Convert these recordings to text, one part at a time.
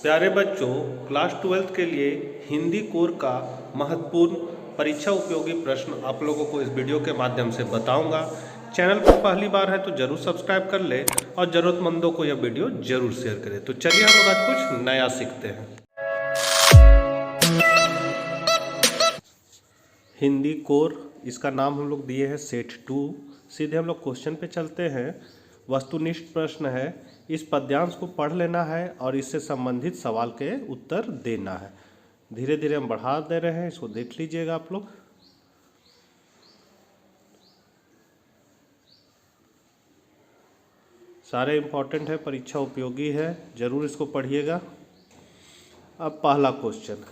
प्यारे बच्चों, class 12th के लिए हिंदी कोर का महत्वपूर्ण परीक्षा उपयोगी प्रश्न आप लोगों को इस वीडियो के माध्यम से बताऊंगा। चैनल पर पहली बार है तो जरूर सब्सक्राइब कर ले और ज़रूरतमंदों को यह वीडियो जरूर शेयर करें। तो चलिए हम लोग आज कुछ नया सीखते हैं। हिंदी कोर, इसका नाम हम लोग दिए हैं सेट 2। सीधे हम लोग क्वेश्चन पे चलते हैं। वस्तुनिष्ठ प्रश्न है, इस पद्यांश को पढ़ लेना है और इससे संबंधित सवाल के उत्तर देना है। धीरे धीरे हम बढ़ा दे रहे हैं, इसको देख लीजिएगा आप लोग। सारे इम्पोर्टेंट है, परीक्षा उपयोगी है, जरूर इसको पढ़िएगा। अब पहला क्वेश्चन,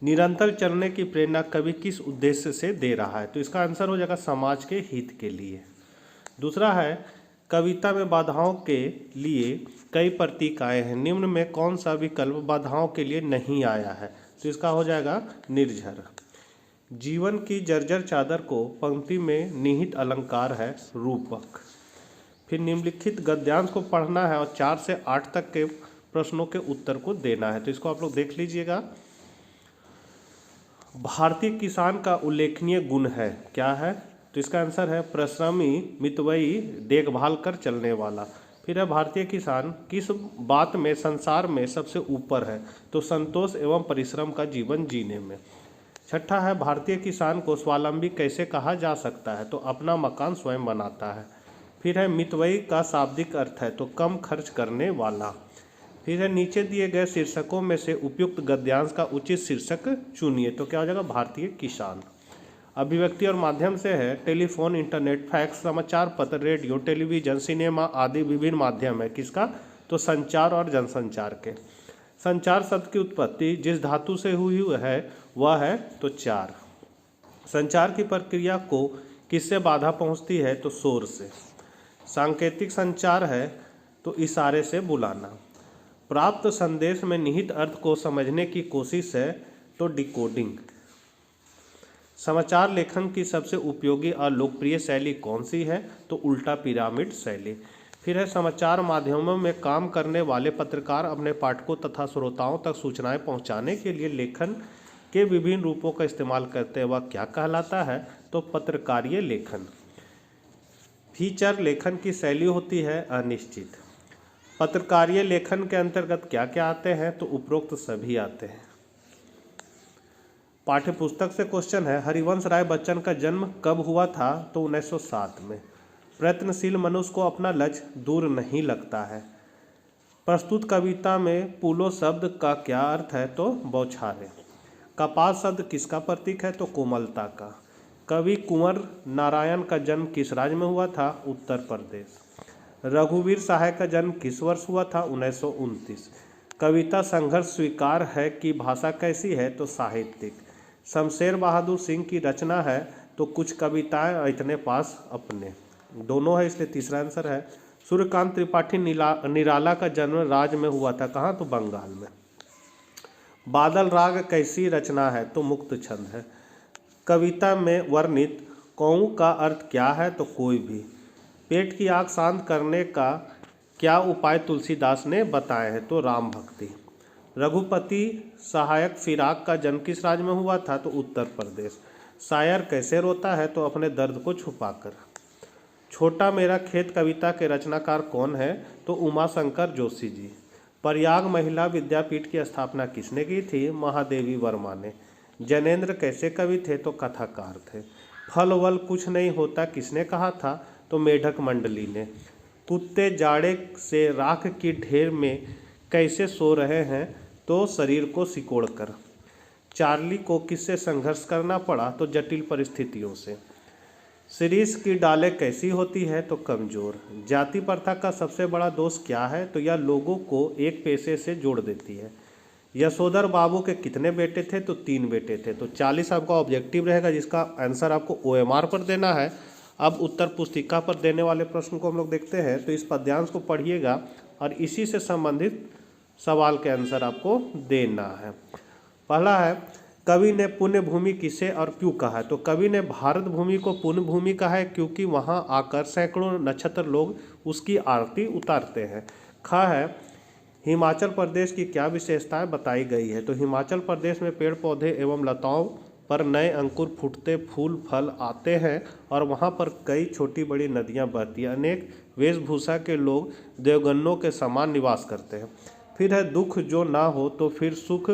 निरंतर चलने की प्रेरणा कवि किस उद्देश्य से दे रहा है? तो इसका आंसर हो जाएगा समाज के हित के लिए। दूसरा है, कविता में बाधाओं के लिए कई प्रतीक आए हैं, निम्न में कौन सा विकल्प बाधाओं के लिए नहीं आया है? तो इसका हो जाएगा निर्झर। जीवन की जर्जर चादर को पंक्ति में निहित अलंकार है रूपक। फिर निम्नलिखित गद्यांश को पढ़ना है और 4 से 8 तक के प्रश्नों के उत्तर को देना है। तो इसको आप लोग देख लीजिएगा। भारतीय किसान का उल्लेखनीय गुण है, क्या है? तो इसका आंसर है परिश्रमी, मितव्ययी, देखभाल कर चलने वाला। फिर है, भारतीय किसान किस बात में संसार में सबसे ऊपर है? तो संतोष एवं परिश्रम का जीवन जीने में। छठा है, भारतीय किसान को स्वावलंबी कैसे कहा जा सकता है? तो अपना मकान स्वयं बनाता है। फिर है, मितव्ययी का शाब्दिक अर्थ है तो कम खर्च करने वाला। फिर है, नीचे दिए गए शीर्षकों में से उपयुक्त गद्यांश का उचित शीर्षक चुनिए। तो क्या हो जाएगा? भारतीय किसान। अभिव्यक्ति और माध्यम से है, टेलीफोन, इंटरनेट, फैक्स, समाचार पत्र, रेडियो, टेलीविजन, सिनेमा आदि विभिन्न माध्यम है। किसका? तो संचार और जनसंचार के। संचार शब्द की उत्पत्ति जिस धातु से हुई है वह है तो चार। संचार की प्रक्रिया को किससे बाधा पहुंचती है? तो शोर से। सांकेतिक संचार है तो इशारे से बुलाना। प्राप्त संदेश में निहित अर्थ को समझने की कोशिश है तो डिकोडिंग। समाचार लेखन की सबसे उपयोगी और लोकप्रिय शैली कौन सी है? तो उल्टा पिरामिड शैली। फिर है, समाचार माध्यमों में काम करने वाले पत्रकार अपने पाठकों तथा श्रोताओं तक सूचनाएं पहुंचाने के लिए लेखन के विभिन्न रूपों का इस्तेमाल करते हैं, वह क्या कहलाता है? तो पत्रकारीय लेखन। फीचर लेखन की शैली होती है अनिश्चित। पत्रकारीय लेखन के अंतर्गत क्या क्या आते हैं? तो उपरोक्त सभी आते हैं। पाठ्य पुस्तक से क्वेश्चन है, हरिवंश राय बच्चन का जन्म कब हुआ था? तो 1907 में। प्रयत्नशील मनुष्य को अपना लक्ष्य दूर नहीं लगता है। प्रस्तुत कविता में पूलो शब्द का क्या अर्थ है? तो बौछारे। कपास शब्द किसका प्रतीक है? तो कोमलता का। कवि कुंवर नारायण का जन्म किस राज्य में हुआ था? उत्तर प्रदेश। रघुवीर सहाय का जन्म किस वर्ष हुआ था? 1929। कविता संघर्ष स्वीकार है कि भाषा कैसी है? तो साहित्यिक। शमशेर बहादुर सिंह की रचना है तो कुछ कविताएं इतने पास अपने, दोनों है इसलिए तीसरा आंसर है। सूर्यकांत त्रिपाठी निराला का जन्म राज्य में हुआ था, कहाँ? तो बंगाल में। बादल राग कैसी रचना है? तो मुक्त छंद है। कविता में वर्णित कौं का अर्थ क्या है? तो कोई भी। पेट की आग शांत करने का क्या उपाय तुलसीदास ने बताए हैं? तो राम भक्ति। रघुपति सहायक फिराक का जन्म किस राज्य में हुआ था? तो उत्तर प्रदेश। शायर कैसे रोता है? तो अपने दर्द को छुपाकर। छोटा मेरा खेत कविता के रचनाकार कौन है? तो उमाशंकर जोशी जी। प्रयाग महिला विद्यापीठ की स्थापना किसने की थी? महादेवी वर्मा ने। जैनेन्द्र कैसे कवि थे? तो कथाकार थे। फल वल कुछ नहीं होता किसने कहा था? तो मेढक मंडली ने। कुत्ते जाड़े से राख की ढेर में कैसे सो रहे हैं? तो शरीर को सिकोड़कर। चार्ली को किससे संघर्ष करना पड़ा? तो जटिल परिस्थितियों से। शिरीष की डालें कैसी होती है? तो कमजोर। जाति प्रथा का सबसे बड़ा दोष क्या है? तो यह लोगों को एक पेशे से जोड़ देती है। यशोधर बाबू के कितने बेटे थे? तो 3 बेटे थे। तो 40 आपका ऑब्जेक्टिव रहेगा जिसका आंसर आपको OMR पर देना है। अब उत्तर पुस्तिका पर देने वाले प्रश्न को हम लोग देखते हैं। तो इस पद्यांश को पढ़िएगा और इसी से संबंधित सवाल के आंसर आपको देना है। पहला है, कवि ने पुण्य भूमि किसे और क्यों कहा है? तो कवि ने भारत भूमि को पुण्य भूमि कहा है क्योंकि वहाँ आकर सैकड़ों नक्षत्र लोग उसकी आरती उतारते हैं। ख है, हिमाचल प्रदेश की क्या विशेषताएं बताई गई है? तो हिमाचल प्रदेश में पेड़ पौधे एवं लताओं पर नए अंकुर फूटते, फूल फल आते हैं और वहाँ पर कई छोटी बड़ी नदियाँ बहती हैं। अनेक वेशभूषा के लोग देवगनों के समान निवास करते हैं। फिर है दुख जो ना हो तो फिर सुख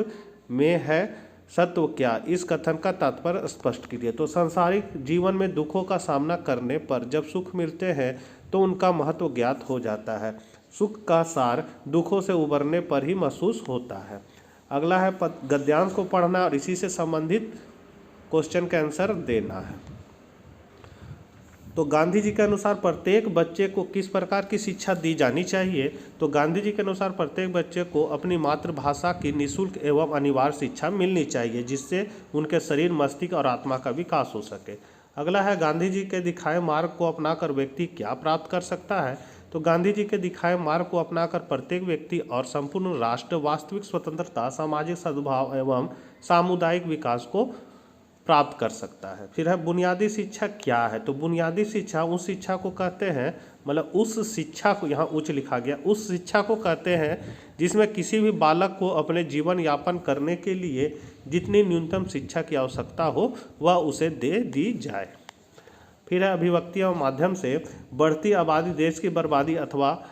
में है सत्व क्या? इस कथन का तात्पर्य स्पष्ट कीजिए। तो सांसारिक जीवन में दुखों का सामना करने पर जब सुख मिलते हैं तो उनका महत्व ज्ञात हो जाता है। सुख का सार दुखों से उबरने पर ही महसूस होता है। अगला है गद्यांश को पढ़ना और इसी से संबंधित क्वेश्चन का आंसर देना है। तो गांधी जी के अनुसार प्रत्येक बच्चे को किस प्रकार की शिक्षा दी जानी चाहिए? तो गांधी जी के अनुसार प्रत्येक बच्चे को अपनी मातृभाषा की निःशुल्क एवं अनिवार्य शिक्षा मिलनी चाहिए, जिससे उनके शरीर, मस्तिष्क और आत्मा का विकास हो सके। अगला है गांधी जी के दिखाए मार्ग को अपनाकर व्यक्ति क्या प्राप्त कर सकता है? तो गांधी जी के दिखाए मार्ग को अपनाकर प्रत्येक व्यक्ति और संपूर्ण राष्ट्र वास्तविक स्वतंत्रता, सामाजिक सद्भाव एवं सामुदायिक विकास को प्राप्त कर सकता है। फिर है बुनियादी शिक्षा क्या है? तो बुनियादी शिक्षा उस शिक्षा को कहते हैं, मतलब उस शिक्षा को, यहाँ उच्च लिखा गया, उस शिक्षा को कहते हैं जिसमें किसी भी बालक को अपने जीवन यापन करने के लिए जितनी न्यूनतम शिक्षा की आवश्यकता हो वह उसे दे दी जाए। फिर है अभिव्यक्ति और माध्यम से बढ़ती आबादी, देश की बर्बादी अथवा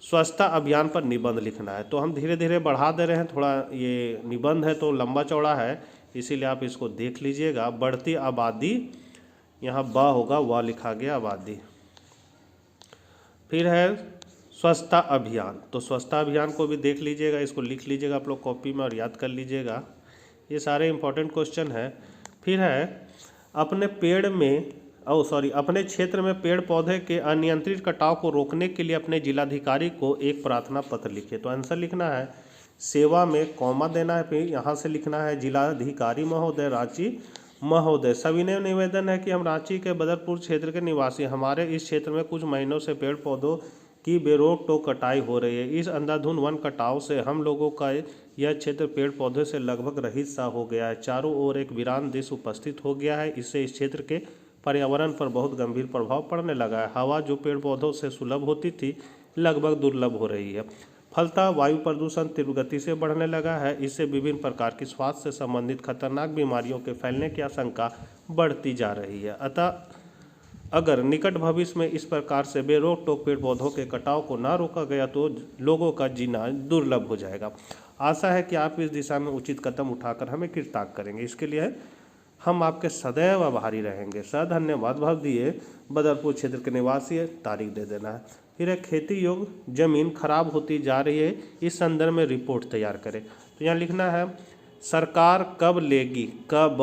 स्वच्छता अभियान पर निबंध लिखना है। तो हम धीरे धीरे बढ़ा दे रहे हैं, थोड़ा ये निबंध है तो लंबा चौड़ा है, इसीलिए आप इसको देख लीजिएगा। बढ़ती आबादी, यहाँ ब होगा, व लिखा गया आबादी। फिर है स्वच्छता अभियान, तो स्वच्छता अभियान को भी देख लीजिएगा, इसको लिख लीजिएगा आप लोग कॉपी में और याद कर लीजिएगा, ये सारे इंपॉर्टेंट क्वेश्चन है। फिर है अपने क्षेत्र में पेड़ पौधे के अनियंत्रित कटाव को रोकने के लिए अपने जिलाधिकारी को एक प्रार्थना पत्र लिखे। तो आंसर लिखना है सेवा में कॉमा देना है, फिर यहाँ से लिखना है जिलाधिकारी महोदय, रांची महोदय, सविनय निवेदन है कि हम रांची के बदरपुर क्षेत्र के निवासी, हमारे इस क्षेत्र में कुछ महीनों से पेड़ पौधों की बेरोक टोक कटाई हो रही है। इस अंधाधुंध वन कटाव से हम लोगों का यह क्षेत्र पेड़ पौधे से लगभग रहित सा हो गया है। चारों ओर एक वीरान दृश्य उपस्थित हो गया है। इससे इस क्षेत्र के पर्यावरण पर बहुत गंभीर प्रभाव पड़ने लगा है। हवा जो पेड़ पौधों से सुलभ होती थी लगभग दुर्लभ हो रही है। फलतः वायु प्रदूषण तीव्र गति से बढ़ने लगा है। इससे विभिन्न प्रकार की स्वास्थ्य से संबंधित खतरनाक बीमारियों के फैलने की आशंका बढ़ती जा रही है। अतः अगर निकट भविष्य में इस प्रकार से बेरोक टोक पेड़ पौधों के कटाव को न रोका गया तो लोगों का जीना दुर्लभ हो जाएगा। आशा है कि आप इस दिशा में उचित कदम उठाकर हमें कृतज्ञ करेंगे। इसके लिए हम आपके सदैव आभारी रहेंगे। सर धन्यवाद भाव दिए, बदरपुर क्षेत्र के निवासी है, तारीख दे देना है। फिर है खेती योग्य जमीन खराब होती जा रही है, इस संदर्भ में रिपोर्ट तैयार करें। तो यहाँ लिखना है सरकार कब लेगी, कब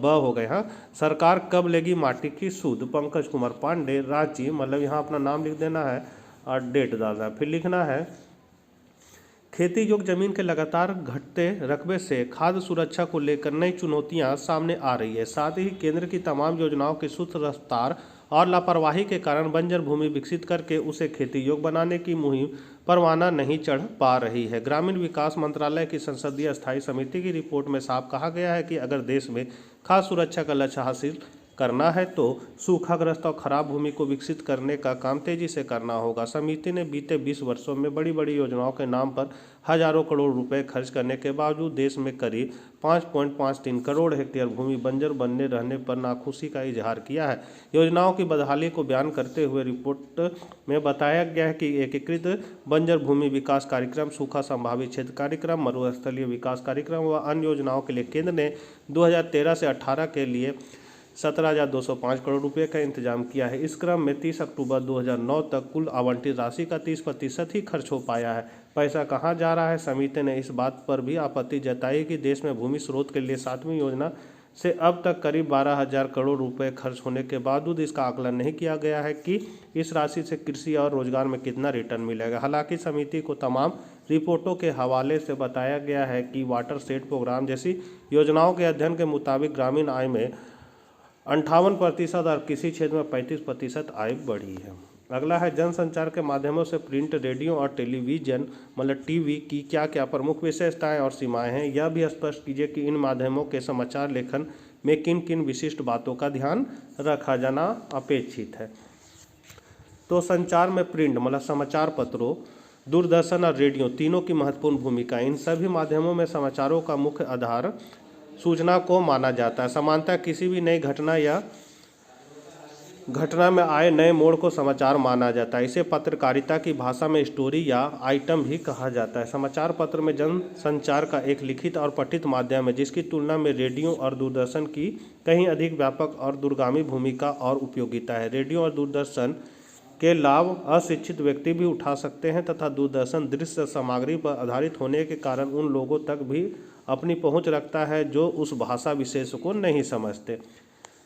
हो गए, हाँ, सरकार कब लेगी माटी की सूद, पंकज कुमार पांडे, रांची, मतलब यहाँ अपना नाम लिख देना है और डेट डालना है। फिर लिखना है खेती योग्य जमीन के लगातार घटते रकबे से खाद्य सुरक्षा को लेकर नई चुनौतियां सामने आ रही है। साथ ही केंद्र की तमाम योजनाओं की सुस्त रफ्तार और लापरवाही के कारण बंजर भूमि विकसित करके उसे खेती योग्य बनाने की मुहिम परवाना नहीं चढ़ पा रही है। ग्रामीण विकास मंत्रालय की संसदीय स्थायी समिति की रिपोर्ट में साफ कहा गया है कि अगर देश में खाद्य सुरक्षा का लक्ष्य हासिल करना है तो सूखाग्रस्त और खराब भूमि को विकसित करने का काम तेजी से करना होगा। समिति ने बीते 20 वर्षों में बड़ी बड़ी योजनाओं के नाम पर हजारों करोड़ रुपए खर्च करने के बावजूद देश में करीब 5.53 करोड़ हेक्टेयर भूमि बंजर बनने रहने पर नाखुशी का इजहार किया है। योजनाओं की बदहाली को बयान करते हुए रिपोर्ट में बताया गया है कि एकीकृत बंजर भूमि विकास कार्यक्रम, सूखा संभावित क्षेत्र कार्यक्रम, मरुस्थलीय विकास कार्यक्रम व अन्य योजनाओं के लिए केंद्र ने 2013 से 18 के लिए 17,205 करोड़ रुपए का इंतजाम किया है। इस क्रम में 30 अक्टूबर 2009 तक कुल आवंटित राशि का 30% ही खर्च हो पाया है। पैसा कहां जा रहा है? समिति ने इस बात पर भी आपत्ति जताई कि देश में भूमि स्रोत के लिए 7वीं योजना से अब तक करीब 12,000 करोड़ रुपए खर्च होने के बावजूद इसका आकलन नहीं किया गया है कि इस राशि से कृषि और रोजगार में कितना रिटर्न मिलेगा। हालांकि समिति को तमाम रिपोर्टों के हवाले से बताया गया है कि वाटर शेड प्रोग्राम जैसी योजनाओं के अध्ययन के मुताबिक ग्रामीण आय में 58% और किसी क्षेत्र में 35% आय बढ़ी है। अगला है जनसंचार के माध्यमों से प्रिंट, रेडियो और टेलीविजन मतलब टीवी की क्या क्या प्रमुख विशेषताएं और सीमाएं हैं, यह भी स्पष्ट कीजिए कि इन माध्यमों के समाचार लेखन में किन किन विशिष्ट बातों का ध्यान रखा जाना अपेक्षित है। तो संचार में प्रिंट मतलब समाचार पत्रों दूरदर्शन और रेडियो तीनों की महत्वपूर्ण भूमिका। इन सभी माध्यमों में समाचारों का मुख्य आधार सूचना को माना जाता है। सामान्यतः किसी भी नई घटना में आए नए मोड़ को समाचार माना जाता है। इसे पत्रकारिता की भाषा में स्टोरी या आइटम भी कहा जाता है। समाचार पत्र में जन संचार का एक लिखित और पठित माध्यम है, जिसकी तुलना में रेडियो और दूरदर्शन की कहीं अधिक व्यापक और दूरगामी भूमिका और उपयोगिता है। रेडियो और दूरदर्शन के लाभ अशिक्षित व्यक्ति भी उठा सकते हैं तथा दूरदर्शन दृश्य सामग्री पर आधारित होने के कारण उन लोगों तक भी अपनी पहुंच रखता है जो उस भाषा विशेष को नहीं समझते।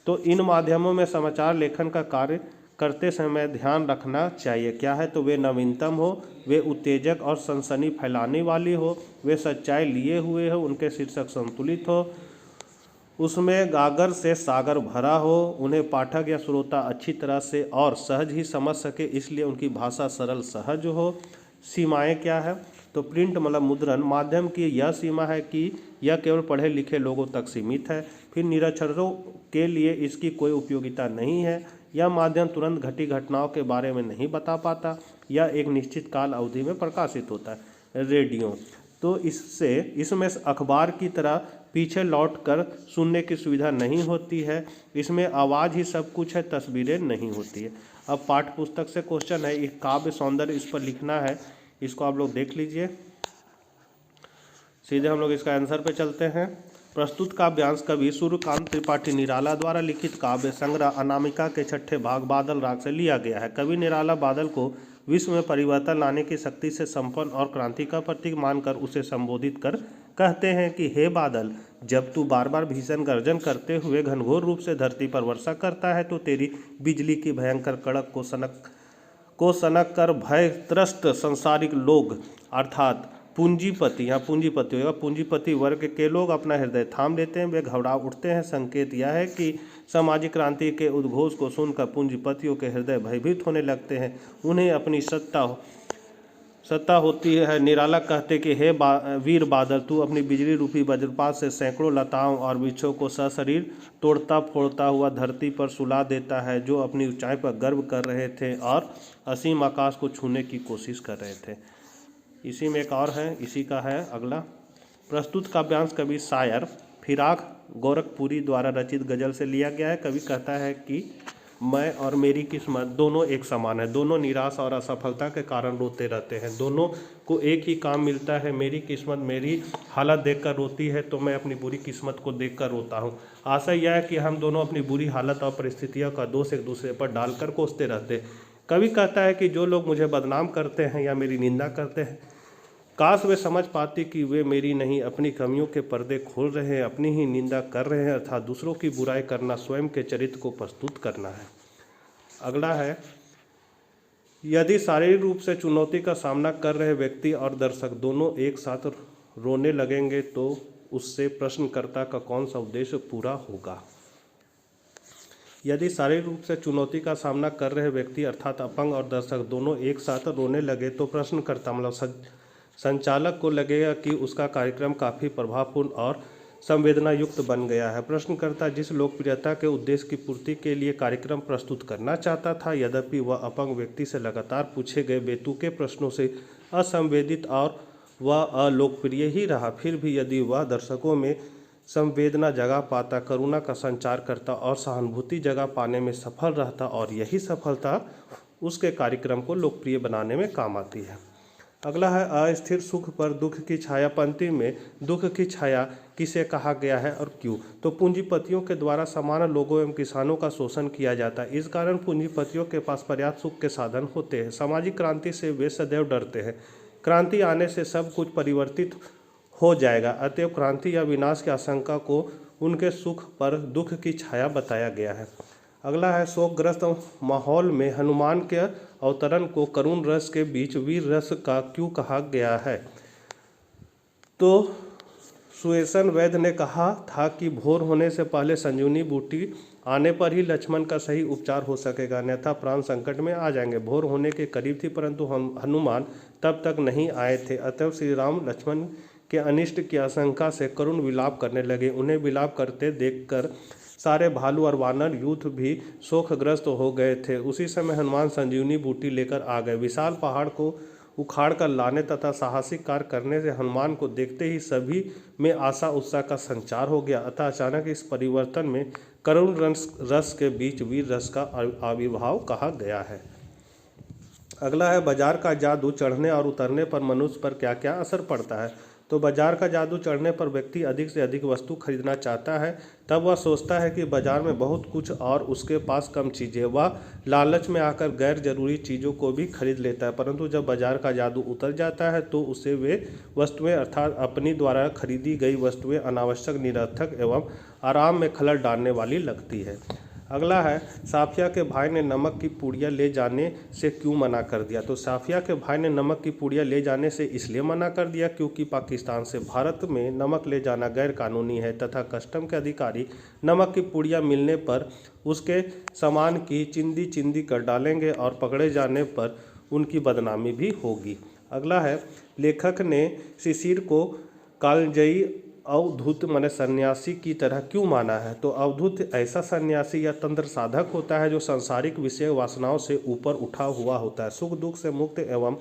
तो इन माध्यमों में समाचार लेखन का कार्य करते समय ध्यान रखना चाहिए क्या है, तो वे नवीनतम हो, वे उत्तेजक और सनसनी फैलाने वाली हो, वे सच्चाई लिए हुए हो, उनके शीर्षक संतुलित हो, उसमें गागर से सागर भरा हो, उन्हें पाठक या श्रोता अच्छी तरह से और सहज ही समझ सके, इसलिए उनकी भाषा सरल सहज हो। सीमाएं क्या है, तो प्रिंट मतलब मुद्रण माध्यम की यह सीमा है कि यह केवल पढ़े लिखे लोगों तक सीमित है। फिर निरक्षरों के लिए इसकी कोई उपयोगिता नहीं है। यह माध्यम तुरंत घटी घटनाओं के बारे में नहीं बता पाता। यह एक निश्चित काल अवधि में प्रकाशित होता है। रेडियो तो इसमें अखबार की तरह पीछे लौटकर सुनने की सुविधा नहीं होती है। इसमें आवाज़ ही सब कुछ है, तस्वीरें नहीं होती है। अब पाठ्य पुस्तक से क्वेश्चन है, एक काव्य सौंदर्य इस पर लिखना है, इसको आप लोग देख लीजिए। सीधे हम लोग इसका आंसर पे चलते हैं। प्रस्तुत काव्यांश कवि सूर्यकांत त्रिपाठी निराला द्वारा लिखित काव्य संग्रह अनामिका के 6ठे भाग बादल राग से लिया गया है। कवि निराला बादल को विश्व में परिवर्तन लाने की शक्ति से संपन्न और क्रांति का प्रतीक मानकर उसे संबोधित कर कहते हैं कि हे बादल, जब तू बार बार भीषण गर्जन करते हुए घनघोर रूप से धरती पर वर्षा करता है तो तेरी बिजली की भयंकर कड़क को सनक कर भय त्रस्त संसारिक लोग अर्थात पूंजीपति, यहाँ पूंजीपति होगा, पूंजीपति वर्ग के लोग अपना हृदय थाम लेते हैं, वे घबरा उठते हैं। संकेत यह है कि सामाजिक क्रांति के उद्घोष को सुनकर पूंजीपतियों के हृदय भयभीत होने लगते हैं, उन्हें अपनी सत्ता होती है। निराला कहते कि हे वीर बादल, तू अपनी बिजली रूपी वज्रपात से सैकड़ों लताओं और वृक्षों को सशरीर तोड़ता फोड़ता हुआ धरती पर सुला देता है, जो अपनी ऊंचाई पर गर्व कर रहे थे और असीम आकाश को छूने की कोशिश कर रहे थे। इसी में एक और है, इसी का है अगला। प्रस्तुत काव्यांश कवि शायर फिराक गोरखपुरी द्वारा रचित गजल से लिया गया है। कवि कहता है कि मैं और मेरी किस्मत दोनों एक समान है, दोनों निराश और असफलता के कारण रोते रहते हैं, दोनों को एक ही काम मिलता है, मेरी किस्मत मेरी हालत देखकर रोती है तो मैं अपनी बुरी किस्मत को देखकर रोता हूँ। आशा यह है कि हम दोनों अपनी बुरी हालत और परिस्थितियों का दोष एक दूसरे पर डालकर कोसते रहते। कवि कहता है कि जो लोग मुझे बदनाम करते हैं या मेरी निंदा करते हैं, काश वे समझ पाते कि वे मेरी नहीं अपनी कमियों के पर्दे खोल रहे हैं, अपनी ही निंदा कर रहे हैं, अर्थात दूसरों की बुराई करना स्वयं के चरित्र को प्रस्तुत करना है। अगला है, यदि शारीरिक रूप से चुनौती का सामना कर रहे व्यक्ति और दर्शक दोनों एक साथ रोने लगेंगे तो उससे प्रश्नकर्ता का कौन सा उद्देश्य पूरा होगा। यदि शारीरिक रूप से चुनौती का सामना कर रहे व्यक्ति अर्थात अपंग और दर्शक दोनों एक साथ रोने लगे तो प्रश्नकर्ता मतलब संचालक को लगेगा कि उसका कार्यक्रम काफ़ी प्रभावपूर्ण और संवेदना युक्त बन गया है। प्रश्नकर्ता जिस लोकप्रियता के उद्देश्य की पूर्ति के लिए कार्यक्रम प्रस्तुत करना चाहता था, यद्यपि वह अपंग व्यक्ति से लगातार पूछे गए बेतुके प्रश्नों से असंवेदित और वह अलोकप्रिय ही रहा, फिर भी यदि वह दर्शकों में संवेदना जगा पाता, करुणा का संचार करता और सहानुभूति जगा पाने में सफल रहता और यही सफलता उसके कार्यक्रम को लोकप्रिय बनाने में काम आती है। अगला है, अस्थिर सुख पर दुख की छाया। पंक्ति में दुख की छाया किसे कहा गया है और क्यों, तो पूंजीपतियों के द्वारा सामान्य लोगों एवं किसानों का शोषण किया जाता है। इस कारण पूंजीपतियों के पास पर्याप्त सुख के साधन होते हैं। सामाजिक क्रांति से वे सदैव डरते हैं, क्रांति आने से सब कुछ परिवर्तित हो जाएगा, अतएव क्रांति या विनाश की आशंका को उनके सुख पर दुख की छाया बताया गया है। अगला है, शोकग्रस्त माहौल में हनुमान के अवतरण को करुण रस के बीच वीर रस का क्यों कहा गया है, तो सुएसन वैद्य ने कहा था कि भोर होने से पहले संजीवनी बूटी आने पर ही लक्ष्मण का सही उपचार हो सकेगा, अन्यथा प्राण संकट में आ जाएंगे। भोर होने के करीब थी परंतु हनुमान तब तक नहीं आए थे, अतएव श्री राम लक्ष्मण के अनिष्ट की आशंका से करुण विलाप करने लगे। उन्हें विलाप करते देखकर सारे भालू और वानर यूथ भी शोकग्रस्त हो गए थे। उसी समय हनुमान संजीवनी बूटी लेकर आ गए। विशाल पहाड़ को उखाड़ कर लाने तथा साहसिक कार्य करने से हनुमान को देखते ही सभी में आशा उत्साह का संचार हो गया। अतः अचानक इस परिवर्तन में करुण रस के बीच वीर रस का आविर्भाव कहा गया है। अगला है बाजार का जादू चढ़ने और उतरने पर मनुष्य पर क्या क्या असर पड़ता है। तो बाजार का जादू चढ़ने पर व्यक्ति अधिक से अधिक वस्तु खरीदना चाहता है। तब वह सोचता है कि बाजार में बहुत कुछ और उसके पास कम चीज़ें। वह लालच में आकर गैर जरूरी चीज़ों को भी खरीद लेता है, परंतु जब बाजार का जादू उतर जाता है तो उसे वे वस्तुएं अर्थात अपनी द्वारा खरीदी गई वस्तुएं अनावश्यक, निरर्थक एवं आराम में खलल डालने वाली लगती है। अगला है साफिया के भाई ने नमक की पुड़िया ले जाने से क्यों मना कर दिया। तो साफिया के भाई ने नमक की पुड़िया ले जाने से इसलिए मना कर दिया क्योंकि पाकिस्तान से भारत में नमक ले जाना गैर कानूनी है तथा कस्टम के अधिकारी नमक की पुड़िया मिलने पर उसके सामान की चिंदी चिंदी कर डालेंगे और पकड़े जाने पर उनकी बदनामी भी होगी। अगला है लेखक ने शिशिर को कालजयी अवधूत माने सन्यासी की तरह क्यों माना है। तो अवधूत ऐसा सन्यासी या तंत्र साधक होता है जो सांसारिक विषय वासनाओं से ऊपर उठा हुआ होता है, सुख दुख से मुक्त एवं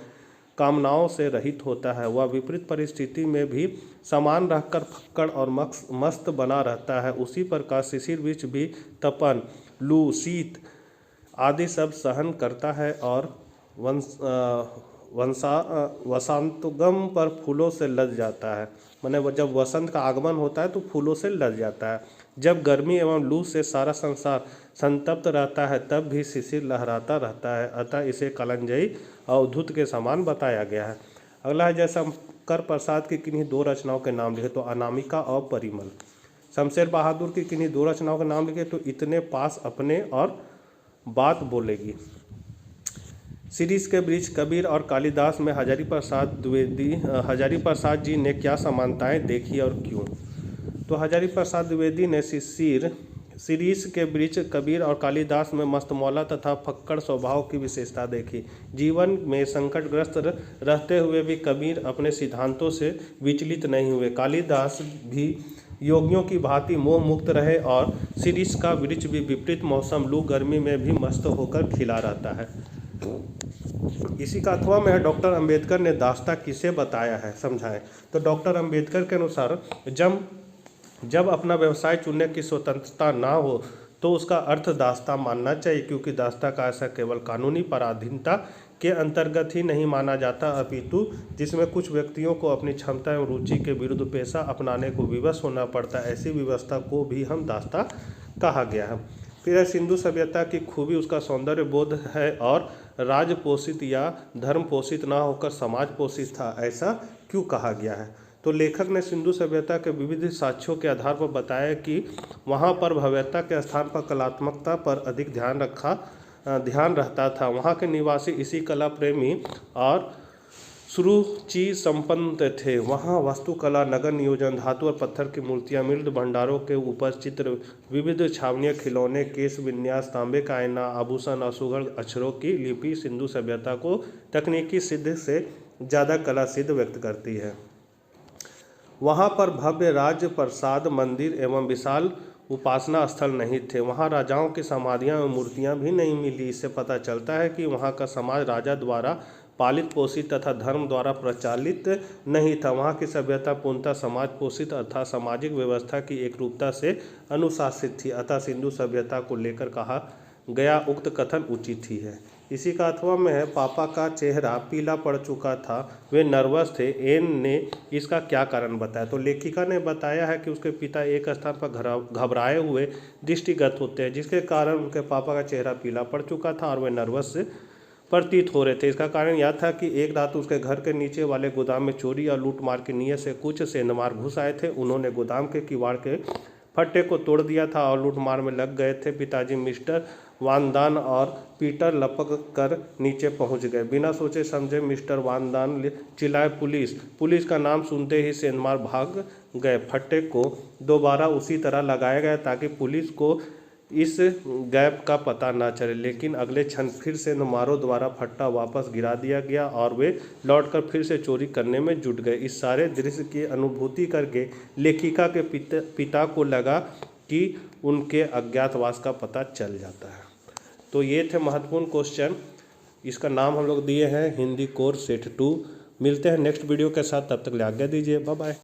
कामनाओं से रहित होता है। वह विपरीत परिस्थिति में भी समान रहकर फक्कड़ और मस्त बना रहता है। उसी प्रकार शिशिर वृक्ष भी तपन, लू, शीत आदि सब सहन करता है और वसंतगम पर फूलों से लद जाता है। माने जब वसंत का आगमन होता है तो फूलों से लद जाता है। जब गर्मी एवं लू से सारा संसार संतप्त रहता है तब भी शिशिर लहराता रहता है। अतः इसे कालंजयी अवधूत के समान बताया गया है। अगला है जयशंकर प्रसाद की किन्हीं दो रचनाओं के नाम लिखे। तो अनामिका और परिमल। शमशेर बहादुर की किन्हीं दो रचनाओं के नाम लिखे। तो इतने पास अपने और बात बोलेगी। शिरीष के वृक्ष, कबीर और कालिदास में हजारी प्रसाद जी ने क्या समानताएं देखी और क्यों। तो हजारी प्रसाद द्विवेदी ने शिरीष के वृक्ष, कबीर और कालिदास में मस्तमौला तथा फक्कड़ स्वभाव की विशेषता देखी। जीवन में संकटग्रस्त रहते हुए भी कबीर अपने सिद्धांतों से विचलित नहीं हुए। कालिदास भी योगियों की भांति मोह मुक्त रहे और शिरीष का वृक्ष भी विपरीत मौसम, लू, गर्मी में भी मस्त होकर खिला रहता है। इसी का अथवा में है डॉक्टर अंबेडकर ने दास्ता किसे बताया है, समझाएं। तो डॉक्टर अंबेडकर के अनुसार जब अपना व्यवसाय चुनने की स्वतंत्रता ना हो तो उसका अर्थ दास्ता मानना चाहिए, क्योंकि दास्ता का ऐसा केवल कानूनी पराधीनता के अंतर्गत ही नहीं माना जाता, अपितु जिसमें कुछ व्यक्तियों को अपनी क्षमता एवं रुचि के विरुद्ध पेशा अपनाने को विवश होना पड़ता है। ऐसी व्यवस्था को भी हम दास्ता कहा गया है। फिर सिंधु सभ्यता की खूबी उसका सौंदर्य बोध है और राज पोषित या धर्म पोषित ना होकर समाज पोषित था। ऐसा क्यों कहा गया है। तो लेखक ने सिंधु सभ्यता के विविध साक्ष्यों के आधार पर बताया कि वहाँ पर भव्यता के स्थान पर कलात्मकता पर अधिक ध्यान रहता था। वहाँ के निवासी इसी कला प्रेमी और सुरुचि संपन्न थे। वहाँ वास्तुकला, नगर नियोजन, धातु और पत्थर की मूर्तियाँ, मृद भंडारों के ऊपर चित्र, विविध छावनियाँ, खिलौने, केश विन्यास, तांबे का आईना, आभूषण और सुघड़ अक्षरों की लिपि सिंधु सभ्यता को तकनीकी सिद्ध से ज़्यादा कला सिद्ध व्यक्त करती है। वहाँ पर भव्य राज प्रसाद, मंदिर एवं विशाल उपासना स्थल नहीं थे। वहाँ राजाओं की समाधियाँ एवं मूर्तियाँ भी नहीं मिली। इससे पता चलता है कि वहाँ का समाज राजा द्वारा पालित पोषित तथा धर्म द्वारा प्रचालित नहीं था। वहाँ की सभ्यता पूर्णतः समाज पोषित अर्थात सामाजिक व्यवस्था की एक रूपता से अनुशासित थी। अतः सिंधु सभ्यता को लेकर कहा गया उक्त कथन उचित ही है। इसी का अथवा में है पापा का चेहरा पीला पड़ चुका था, वे नर्वस थे। एन ने इसका क्या कारण बताया। तो लेखिका ने बताया है कि उसके पिता एक स्थान पर घबराए हुए दृष्टिगत होते हैं, जिसके कारण उनके पापा का चेहरा पीला पड़ चुका था और वे नर्वस प्रतीत हो रहे थे। इसका कारण यह था कि एक रात उसके घर के नीचे वाले गोदाम में चोरी और लूटमार की नीयत से कुछ सेंधमार घुस आए थे। उन्होंने गोदाम के किवाड़ के फट्टे को तोड़ दिया था और लूटमार में लग गए थे। पिताजी मिस्टर वानदान और पीटर लपक कर नीचे पहुंच गए। बिना सोचे समझे मिस्टर वानदान चिल्लाए पुलिस का नाम सुनते ही सेंधमार भाग गए। फट्टे को दोबारा उसी तरह लगाया गया ताकि पुलिस को इस गैप का पता ना चले, लेकिन अगले क्षण फिर से सेंधमारों द्वारा फट्टा वापस गिरा दिया गया और वे लौटकर फिर से चोरी करने में जुट गए। इस सारे दृश्य की अनुभूति करके लेखिका के पिता को लगा कि उनके अज्ञातवास का पता चल जाता है। तो ये थे महत्वपूर्ण क्वेश्चन इसका नाम हम लोग दिए हैं हिंदी कोर्स सेट 2। मिलते हैं नेक्स्ट वीडियो के साथ, तब तक ले आज्ञा दीजिए, बाय बाय।